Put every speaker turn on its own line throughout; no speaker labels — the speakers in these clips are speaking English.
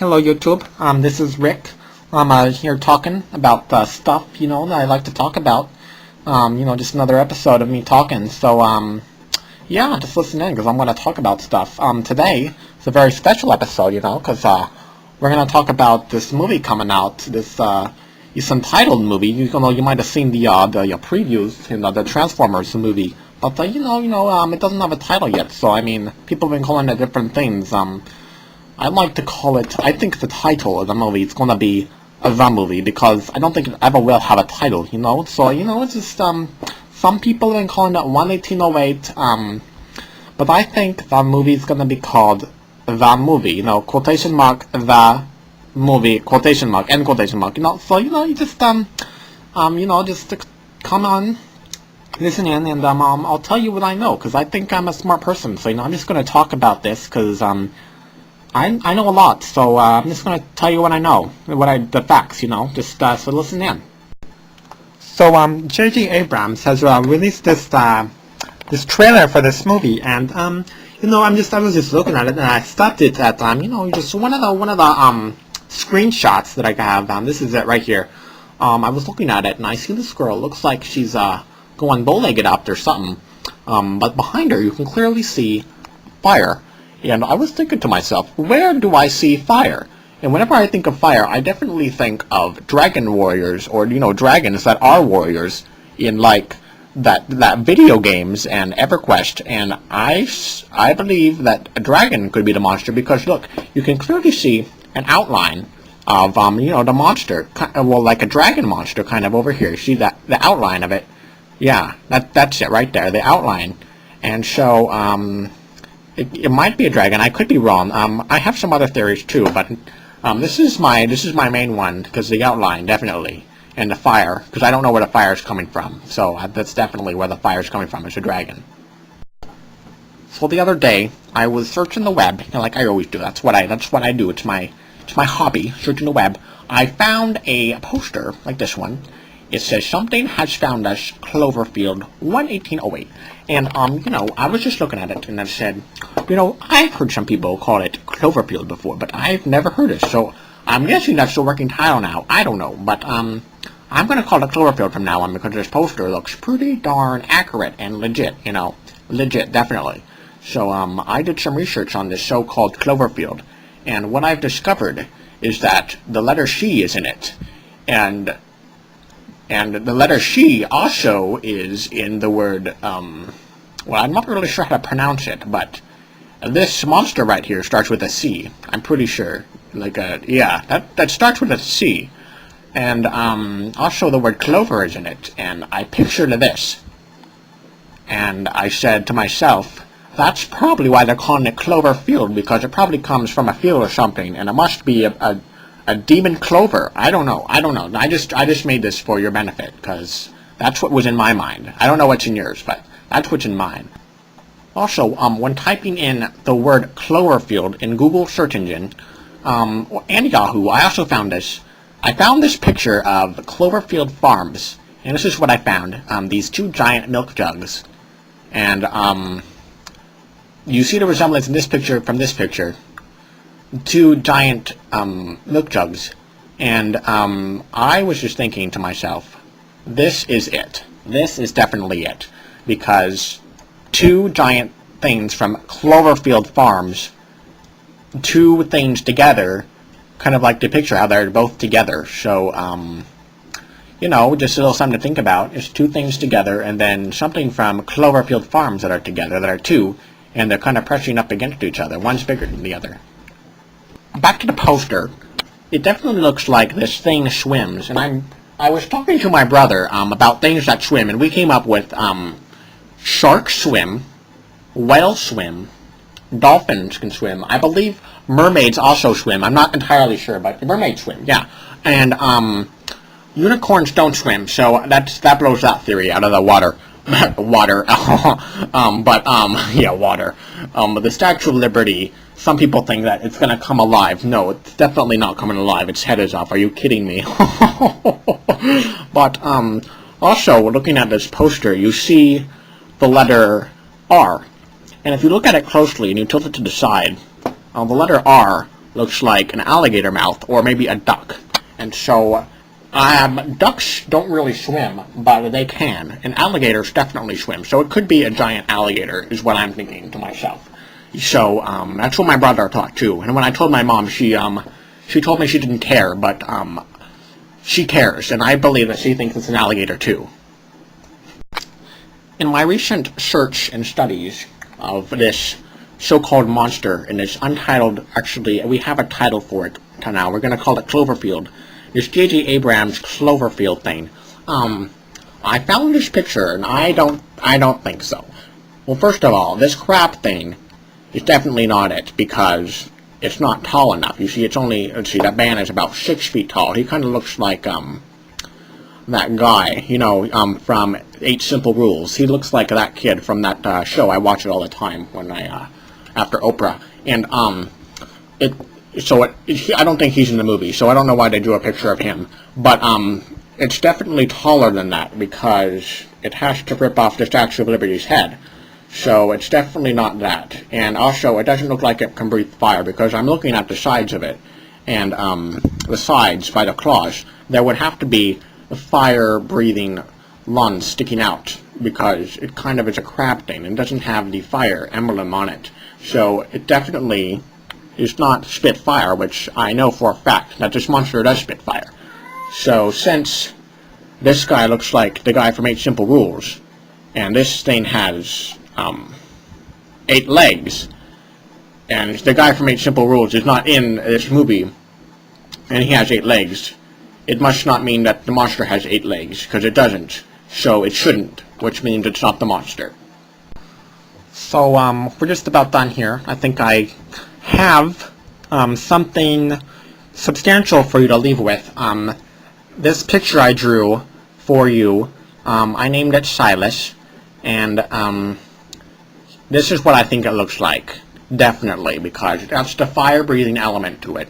Hello YouTube, this is Rick. I'm here talking about stuff, that I like to talk about. Just another episode of me talking. So, yeah, just listen in because I'm going to talk about stuff. Today is a very special episode, because we're going to talk about this movie coming out. This it's entitled movie. You might have seen the previews in the Transformers movie, but it doesn't have a title yet. So I mean, people have been calling it different things. I'd like to call it, I think the title of the movie is going to be The Movie, because I don't think it ever will have a title, So, it's just, some people have been calling it 11808, but I think the movie is going to be called The Movie, quotation mark, The Movie, quotation mark, end quotation mark, So, you just, just come on, listen in, and, I'll tell you what I know, because I think I'm a smart person, so, I'm just going to talk about this, because, I know a lot, so I'm just going to tell you what I know, the facts, just so listen in. So J.J. Abrams has released this this trailer for this movie, and I was just looking at it, and I stopped it at just one of the screenshots that I have. This is it right here. I was looking at it, and I see this girl. Looks like she's going bow-legged up or something. But behind her, you can clearly see fire. And I was thinking to myself, where do I see fire? And whenever I think of fire, I definitely think of dragon warriors, or, dragons that are warriors in, like, that video games and EverQuest. And I believe that a dragon could be the monster, because, look, you can clearly see an outline of, the monster. Well, like a dragon monster kind of over here. See the outline of it? Yeah, that's it right there, the outline. And so, It might be a dragon. I could be wrong. I have some other theories too, but this is my main one, because the outline definitely, and the fire, because I don't know where the fire is coming from. So that's definitely where the fire is coming from. It's a dragon. So the other day I was searching the web, like I always do. That's what I do. It's my hobby, searching the web. I found a poster like this one. It says, "Something has found us, CloverField 11808. And, I was just looking at it, and I said, I've heard some people call it CloverField before, but I've never heard it, so I'm guessing that's the working title now. I don't know, but, I'm going to call it CloverField from now on, because this poster looks pretty darn accurate and legit, legit, definitely. So, I did some research on this so-called CloverField, and what I've discovered is that the letter C is in it, and the letter C also is in the word, well, I'm not really sure how to pronounce it, but this monster right here starts with a C. I'm pretty sure. That starts with a C. And, also the word clover is in it, and I pictured this. And I said to myself, that's probably why they're calling it CloverField, because it probably comes from a field or something, and it must be a demon clover. I don't know. I just made this for your benefit, because that's what was in my mind. I don't know what's in yours, but that's what's in mine. Also, when typing in the word CloverField in Google search engine, and Yahoo, I also found this. I found this picture of CloverField Farms, and this is what I found. These two giant milk jugs. And, you see the resemblance in this picture from this picture. Two giant milk jugs, and I was just thinking to myself, this is it. This is definitely it, because two giant things from CloverField Farms, two things together, kind of like the picture how they're both together. So just a little something to think about. It's two things together, and then something from CloverField Farms that are together, that are two, and they're kind of pressing up against each other. One's bigger than the other. Back to the poster. It definitely looks like this thing swims, and I was talking to my brother about things that swim, and we came up with sharks swim, whales swim, dolphins can swim. I believe mermaids also swim. I'm not entirely sure, but mermaids swim, yeah. And unicorns don't swim, so that blows that theory out of the water. Water. Yeah, water. But the Statue of Liberty, some people think that it's going to come alive. No, it's definitely not coming alive. Its head is off. Are you kidding me? But, also, looking at this poster, you see the letter R. And if you look at it closely and you tilt it to the side, the letter R looks like an alligator mouth, or maybe a duck. And so, ducks don't really swim, but they can. And alligators definitely swim, so it could be a giant alligator, is what I'm thinking to myself. So, that's what my brother thought too. And when I told my mom, she told me she didn't care, but, she cares, and I believe that she thinks it's an alligator too. In my recent search and studies of this so-called monster, and it's untitled, actually, we have a title for it now, we're going to call it CloverField. This J.J. Abrams CloverField thing. I found this picture, and I don't think so. Well, first of all, this crab thing is definitely not it, because it's not tall enough. You see, it's only, let's see, that man is about 6 feet tall. He kind of looks like, that guy, you know, from 8 Simple Rules. He looks like that kid from that, show. I watch it all the time when after Oprah. And, I don't think he's in the movie, so I don't know why they drew a picture of him. But, it's definitely taller than that, because it has to rip off the Statue of Liberty's head. So it's definitely not that. And also, it doesn't look like it can breathe fire, because I'm looking at the sides of it, and the sides, by the claws, there would have to be fire-breathing lungs sticking out, because it kind of is a crab thing, and doesn't have the fire emblem on it. So it definitely is not spit fire, which I know for a fact that this monster does spit fire. So since this guy looks like the guy from 8 Simple Rules, and this thing has 8 legs, and the guy from 8 Simple Rules is not in this movie, and he has 8 legs, it must not mean that the monster has 8 legs, because it doesn't, so it shouldn't, which means it's not the monster. So, we're just about done here. I think I have something substantial for you to leave with. This picture I drew for you, I named it Silas, and this is what I think it looks like, definitely, because that's the fire-breathing element to it.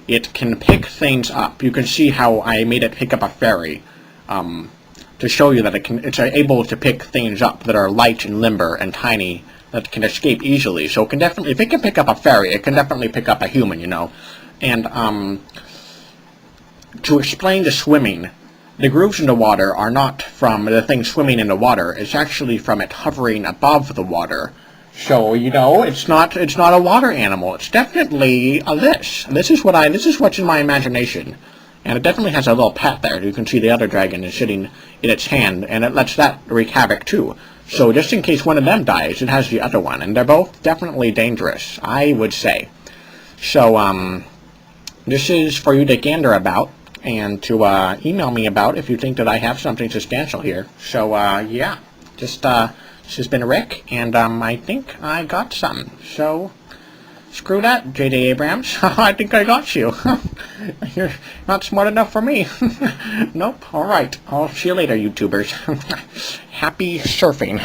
It can pick things up. You can see how I made it pick up a fairy, to show you that it's able to pick things up that are light and limber and tiny, that can escape easily. So it can definitely, if it can pick up a fairy, it can definitely pick up a human, you know. And to explain the swimming, the grooves in the water are not from the thing swimming in the water. It's actually from it hovering above the water. So, you know, it's not a water animal. It's definitely this. This is what's in my imagination. And it definitely has a little pet there. You can see the other dragon is sitting in its hand, and it lets that wreak havoc too. So just in case one of them dies, it has the other one. And they're both definitely dangerous, I would say. So, this is for you to gander about, and to email me about if you think that I have something substantial here. So, yeah, just, this has been Rick, and I think I got some. So, screw that, J.J. Abrams. I think I got you. You're not smart enough for me. Nope, alright. I'll see you later, YouTubers. Happy surfing.